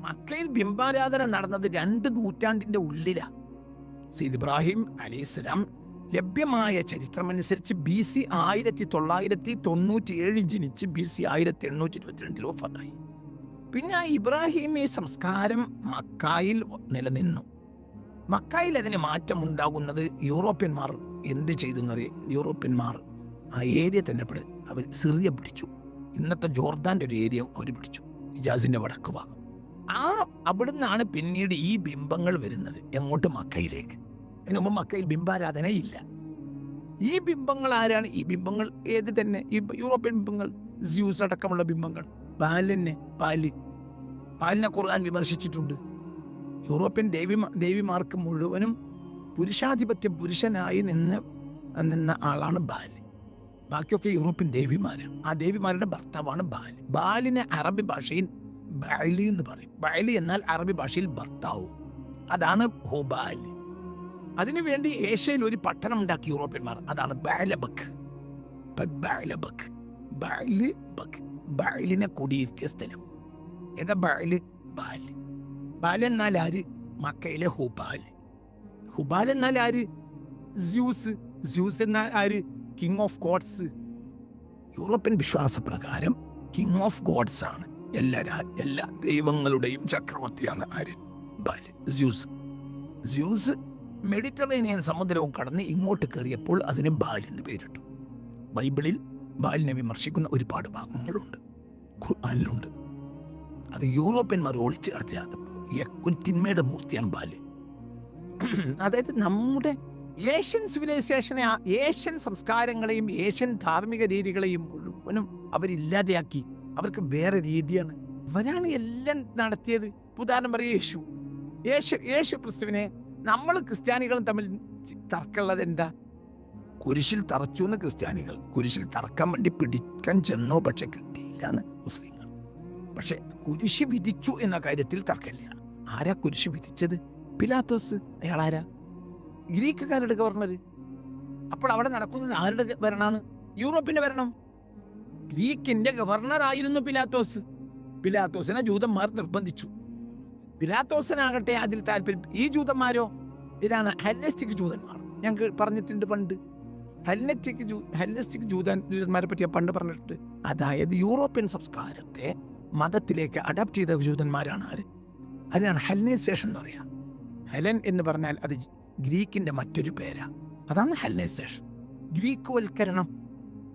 മക്കയിൽ ബിംബാരാധന നടന്നത് 2 നൂറ്റാണ്ടിന്റെ ഉള്ളിലാ. സയ്യിദ് ഇബ്രാഹിം അലൈഹിസ്സലാം ലഭ്യമായ ചരിത്രമനുസരിച്ച് BC 1997 ജനിച്ച് BC 1822 വഫാത്തായി. പിന്നെ ഇബ്രാഹിമി സംസ്കാരം മക്കായിൽ നിലനിന്നു. മക്കായിൽ അതിന് മാറ്റം ഉണ്ടാകുന്നത് യൂറോപ്യന്മാർ എന്ത് ചെയ്തു എന്നറിയാം. യൂറോപ്യന്മാർ ആ ഏരിയ തന്നെ അവർ സിറിയ പിടിച്ചു. ഇന്നത്തെ ജോർദാന്റെ ഒരു ഏരിയ അവർ പിടിച്ചു, ഹിജാസിന്റെ വടക്ക് ഭാഗം. അവിടുന്നാണ് പിന്നീട് ഈ ബിംബങ്ങൾ വരുന്നത് എങ്ങോട്ട്? മക്കയിലേക്ക്. അതിന് മുമ്പ് മക്കയിൽ ബിംബാരാധന ഇല്ല. ഈ ബിംബങ്ങൾ ആരാണ്? ഈ ബിംബങ്ങൾ ഏത് തന്നെ ഈ യൂറോപ്യൻ ബിംബങ്ങൾ, സ്യൂസ് അടക്കമുള്ള ബിംബങ്ങൾ. ബാലിനെ ഖുർആൻ വിമർശിച്ചിട്ടുണ്ട്. യൂറോപ്യൻ ദേവിമാർക്ക് മുഴുവനും പുരുഷാധിപത്യ പുരുഷനായി നിന്ന ആളാണ് ബാല്. ബാക്കിയൊക്കെ യൂറോപ്യൻ ദേവിമാരാണ്. ആ ദേവിമാരുടെ ഭർത്താവാണ് ബാല്. ബാലിനെ അറബി ഭാഷയിൽ ബഅലി എന്ന് പറയും. ബഅലി എന്നാൽ അറബി ഭാഷയിൽ ഭർത്താവ്. അതാണ് ഹുബാല്. അതിനുവേണ്ടി ഏഷ്യയിൽ ഒരു പട്ടണം ഉണ്ടാക്കി യൂറോപ്യന്മാർ. അതാണ് ബഅലബക്ക്. ബഅലിനെ കുടിയിരുത്തിയ സ്ഥലം ഏതാ? ബാല്. ബാല് എന്നാൽ ആര്? മക്കയിലെ ഹുബാല്. ഹുബാൽ എന്നാൽ ആര്? സ്യൂസ് എന്നാൽ ആര്? King of gods. യൂറോപ്യൻ വിശ്വാസപ്രകാരം കിങ് ഓഫ് ഗോഡ്സ് ആണ്. എല്ലാ ദൈവങ്ങളുടെയും ചക്രവർത്തിയാണ് ആര്? ബാല്, സ്യൂസ്. മെഡിറ്ററേനിയൻ സമുദ്രവും കടന്ന് ഇങ്ങോട്ട് കയറിയപ്പോൾ അതിന് ബാൽ എന്ന് പേരിട്ടു. ബൈബിളിൽ ബാലിനെ വിമർശിക്കുന്ന ഒരുപാട് ഭാഗങ്ങളുണ്ട്, ഖുർആനിലുണ്ട്. അത് യൂറോപ്യന്മാർ ഒളിച്ചു കടത്തിയത് തിന്മയുടെ മൂർത്തിയാണ് ബാല്. അതായത് നമ്മുടെ ഏഷ്യൻ സിവിലൈസേഷനെ, ഏഷ്യൻ സംസ്കാരങ്ങളെയും ഏഷ്യൻ ധാർമ്മിക രീതികളെയും മുഴുവനും അവരില്ലാതെയാക്കി. അവർക്ക് വേറെ രീതിയാണ്. അവരാണ് എല്ലാം നടത്തിയത്. ഉദാഹരണം പറയുക, യേശു ക്രിസ്തുവിനെ നമ്മൾ ക്രിസ്ത്യാനികളും തമ്മിൽ തർക്കമുള്ളത് എന്താ? കുരിശിൽ തറച്ചു എന്ന് ക്രിസ്ത്യാനികൾ. കുരിശിൽ തറക്കാൻ വേണ്ടി പിടിക്കാൻ ചെന്നോ, പക്ഷെ കിട്ടിയില്ല എന്ന് മുസ്ലിങ്ങൾ. പക്ഷെ കുരിശ് വിധിച്ചു എന്ന കാര്യത്തിൽ തർക്കമില്ല. ആരാ കുരിശ് വിധിച്ചത്? പിലാത്തോസ്. അയാൾ ആരാ? ഗ്രീക്കുകാരുടെ ഗവർണർ. അപ്പോൾ അവിടെ നടക്കുന്നത് ആരുടെ ഭരണമാണ്? യൂറോപ്പിന്റെ ഭരണം. ഗ്രീക്കിന്റെ ഗവർണർ ആയിരുന്നു പിലാത്തോസ്. പിലാത്തോസിനെ ജൂതന്മാർ നിർബന്ധിച്ചു. പിലാത്തോസിനാകട്ടെ അതിൽ താല്പര്യം. ഈ ജൂതന്മാരോ ഇതാണ് ഹെല്ലനിസ്റ്റിക് ജൂതന്മാർ. ഞങ്ങൾ പറഞ്ഞിട്ടുണ്ട് പണ്ട്. ഹെല്ലനിസ്റ്റിക് ജൂതന്മാരെ പറ്റി പണ്ട് പറഞ്ഞിട്ടുണ്ട്. അതായത് യൂറോപ്യൻ സംസ്കാരത്തെ മതത്തിലേക്ക് അഡാപ്റ്റ് ചെയ്ത ജൂതന്മാരാണ് ആര്? അതിനാണ് ഹെല്ലനൈസേഷൻ എന്ന് പറയുക. ഹെലൻ എന്ന് പറഞ്ഞാൽ അത് ഗ്രീക്കിന്റെ മറ്റൊരു പേരാ. അതാണ് ഹെല്ലനൈസേഷൻ, ഗ്രീക്ക് വൽക്കരണം.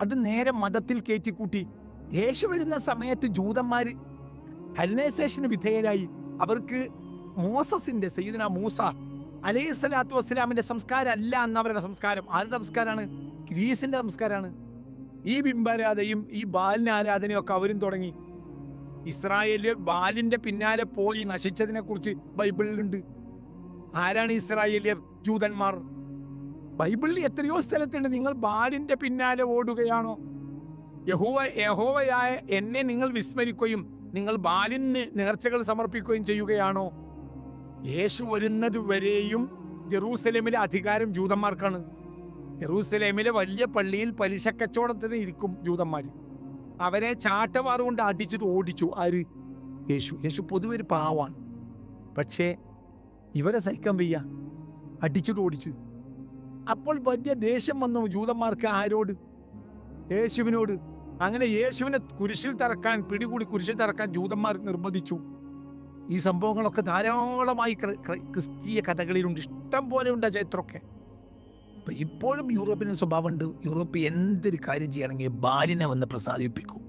അത് നേരെ മതത്തിൽ കയറ്റിക്കൂട്ടി. യേശു വരുന്ന സമയത്ത് ജൂതന്മാര് ഹെല്ലനൈസേഷന് വിധേയരായി. അവർക്ക് മോസസിന്റെ, സയ്യിദുനാ മൂസ അലൈഹിസ്സലാത്തു വസ്സലാമിന്റെ സംസ്കാരം അല്ല അന്ന് അവരുടെ സംസ്കാരം. ആരുടെ സംസ്കാരമാണ്? ഗ്രീസിന്റെ സംസ്കാരമാണ്. ഈ ബിംബാരാധനയും ഈ ബാലിന് ആരാധനയും ഒക്കെ അവരും തുടങ്ങി. ഇസ്രായേലിയർ ബാലിന്റെ പിന്നാലെ പോയി നശിച്ചതിനെ കുറിച്ച് ബൈബിളിലുണ്ട്. ആരാണ് ഇസ്രായേലിയർ? ജൂതന്മാർ. ബൈബിളിൽ എത്രയോ സ്ഥലത്തുണ്ട്. നിങ്ങൾ ബാലിന്റെ പിന്നാലെ ഓടുകയാണോ? യഹോവയായ എന്നെ നിങ്ങൾ വിസ്മരിക്കുകയും നിങ്ങൾ ബാലിന് നേർച്ചകൾ സമർപ്പിക്കുകയും ചെയ്യുകയാണോ? യേശു വരുന്നത് വരെയും ജെറൂസലേമിലെ അധികാരം ജൂതന്മാർക്കാണ്. ജെറൂസലേമിലെ വലിയ പള്ളിയിൽ പലിശ കച്ചവടത്തിന് ഇരിക്കും ജൂതന്മാർ. അവരെ ചാട്ടവാറുകൊണ്ട് അടിച്ചിട്ട് ഓടിച്ചു. ആര്? യേശു പൊതുവെ ഒരു പാവാണ്. പക്ഷേ ഇവരെ സഹിക്കാൻ വയ്യ, അടിച്ചിട്ട് ഓടിച്ചു. അപ്പോൾ വലിയ ദേഷ്യം വന്നു ജൂതന്മാർക്ക്. ആരോട്? യേശുവിനോട്. അങ്ങനെ യേശുവിനെ കുരിശിൽ തറക്കാൻ, പിടികൂടി കുരിശിൽ തറക്കാൻ ജൂതന്മാർ നിർബന്ധിച്ചു. ഈ സംഭവങ്ങളൊക്കെ ധാരാളമായി ക്രിസ്തീയ കഥകളിലുണ്ട്. ഇഷ്ടം പോലെ ഉണ്ട് ആ ചരിത്രമൊക്കെ. അപ്പം ഇപ്പോഴും യൂറോപ്പിന് സ്വഭാവമുണ്ട്. യൂറോപ്പ് എന്തൊരു കാര്യം ചെയ്യുകയാണെങ്കിൽ ബാലിനെ വന്ന് പ്രസാദിപ്പിക്കും.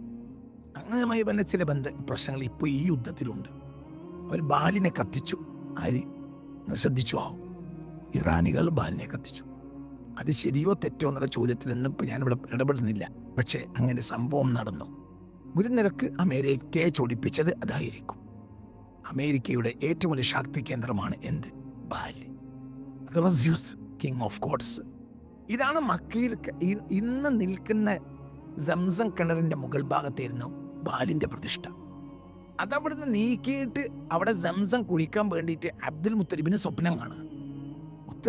അങ്ങനെയുമായി വല്ല ചില പ്രശ്നങ്ങൾ ഇപ്പോൾ ഈ യുദ്ധത്തിലുണ്ട്. അവർ ബാലിനെ കത്തിച്ചു. ആര്? ശ്രദ്ധിച്ചു ആവും, ഇറാനികൾ ബാലിനെ കത്തിച്ചു. അത് ശരിയോ തെറ്റോ എന്നുള്ള ചോദ്യത്തിൽ ഇന്നിപ്പോൾ ഞാനിവിടെ ഇടപെടുന്നില്ല. പക്ഷേ അങ്ങനെ സംഭവം നടന്നു. ഒരു നിരക്ക് അമേരിക്കയെ ചൊടിപ്പിച്ചത് അതായിരിക്കും. അമേരിക്കയുടെ ഏറ്റവും വലിയ ശക്തി കേന്ദ്രമാണ് എന്ത്? ബാല്, അഥവാ സ്യൂസ്, കിങ് ഓഫ് ഗോഡ്സ്. ഇതാണ് മക്കയിൽ ഇന്ന് നിൽക്കുന്ന സംസം കിണറിന്റെ മുകൾ ഭാഗത്തായിരുന്നു ബാലിന്റെ പ്രതിഷ്ഠ. അതവിടുന്ന് നീക്കിയിട്ട് അവിടെ സംസം കുഴിക്കാൻ വേണ്ടിയിട്ട് അബ്ദുൽ മുത്തലിബിന് സ്വപ്നം കാണുക.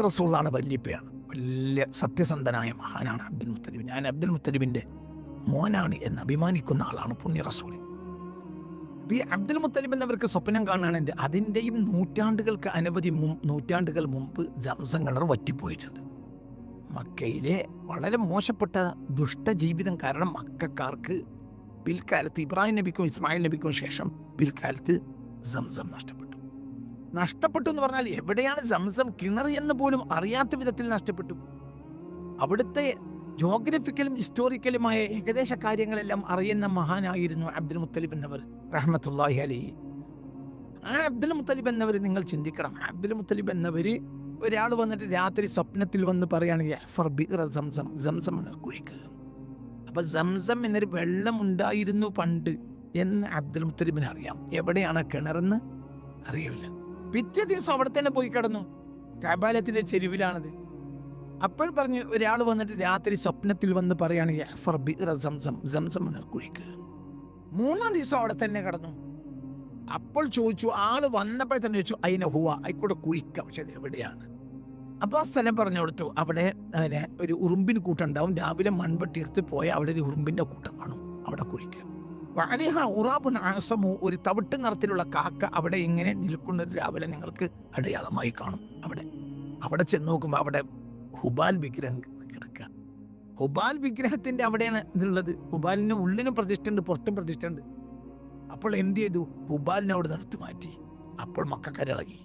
റസൂലാണ്, വല്യപ്പയാണ്, വലിയ സത്യസന്ധനായ മഹാനാണ് അബ്ദുൽ മുത്തലിബ്. ഞാൻ അബ്ദുൽ മുത്തലിബിന്റെ മോനാണ് എന്ന് അഭിമാനിക്കുന്ന ആളാണ് പുണ്യ റസൂൽ. ഈ അബ്ദുൽ മുത്തലിബ് എന്നവർക്ക് സ്വപ്നം കാണാനുണ്ട്. അതിൻ്റെയും നൂറ്റാണ്ടുകൾക്ക് അനവധി നൂറ്റാണ്ടുകൾ മുമ്പ് സംസം കിണർ വറ്റിപ്പോയിട്ടുണ്ട്. മക്കയിലെ വളരെ മോശപ്പെട്ട ദുഷ്ടജീവിതം കാരണം മക്കക്കാർക്ക് പിൽക്കാലത്ത് ഇബ്രാഹിം നബിക്കും ഇസ്മായിൽ നബിക്കും ശേഷം പിൽക്കാലത്ത് സംസം നഷ്ടപ്പെട്ടു എന്ന് പറഞ്ഞാൽ എവിടെയാണ് സംസം കിണർ എന്ന് പോലും അറിയാത്ത വിധത്തിൽ നഷ്ടപ്പെട്ടു. അവിടുത്തെ ജോഗ്രഫിക്കലും ഹിസ്റ്റോറിക്കലുമായ ഏകദേശ കാര്യങ്ങളെല്ലാം അറിയുന്ന മഹാനായിരുന്നു അബ്ദുൽ മുത്തലിബ് എന്നവർ റഹ്മത്തുള്ളാഹി അലൈഹി. ആ അബ്ദുൽ മുത്തലിബ് എന്നവർ നിങ്ങൾ ചിന്തിക്കണം. അബ്ദുൽ മുത്തലിബ് എന്നവർ ഒരാൾ വന്നിട്ട് രാത്രി സ്വപ്നത്തിൽ വന്ന് പറയുകയാണ് സംസം കുഴിക്കുക. അപ്പൊ സംസം എന്നൊരു വെള്ളം ഉണ്ടായിരുന്നു പണ്ട് എന്ന് അബ്ദുൽ മുത്തലിബിന് അറിയാം. എവിടെയാണ് കിണറെന്ന് അറിയില്ല. പിറ്റേ ദിവസം അവിടെ തന്നെ പോയി കിടന്നു. കഅബാലയത്തിന്റെ ചെരുവിലാണത്. അപ്പോൾ പറഞ്ഞു ഒരാൾ വന്നിട്ട് രാത്രി സ്വപ്നത്തിൽ വന്ന് പറയാണ് സംസം കുഴിക്കുക. മൂന്നാം ദിവസം അവിടെ തന്നെ കിടന്നു. അപ്പോൾ ചോദിച്ചു, ആള് വന്നപ്പോൾ തന്നെ ചോദിച്ചു അതിനെ ഹുവ ആയിക്കൂടെ കുഴിക്കാം, പക്ഷെ അത് എവിടെയാണ്? അപ്പോൾ ആ സ്ഥലം പറഞ്ഞു കൊടുത്തു. അവിടെ ഒരു ഉറുമ്പിന് കൂട്ടുണ്ടാവും. രാവിലെ മൺവെട്ടി എടുത്ത് പോയ അവിടെ ഒരു ഉറുമ്പിന്റെ കൂട്ടം കാണും, അവിടെ കുഴിക്കുക. ഒരു തവിട്ട് നിറത്തിലുള്ള കാക്ക അവിടെ ഇങ്ങനെ നിൽക്കുന്നത് രാവിലെ നിങ്ങൾക്ക് അടയാളമായി കാണും. അവിടെ ചെന്ന് നോക്കുമ്പോൾ അവിടെ ഹുബാൽ വിഗ്രഹം കിടക്കുക. ഹുബാൽ വിഗ്രഹത്തിന്റെ അവിടെയാണ് ഇതുള്ളത്. ഹുബാലിന് ഉള്ളിനും പ്രതിഷ്ഠയുണ്ട്, പുറത്തും പ്രതിഷ്ഠയുണ്ട്. അപ്പോൾ എന്ത് ചെയ്തു? ഹുബാലിനെ അവിടെ നിർത്തി മാറ്റി. അപ്പോൾ മക്കക്കാരിളകി.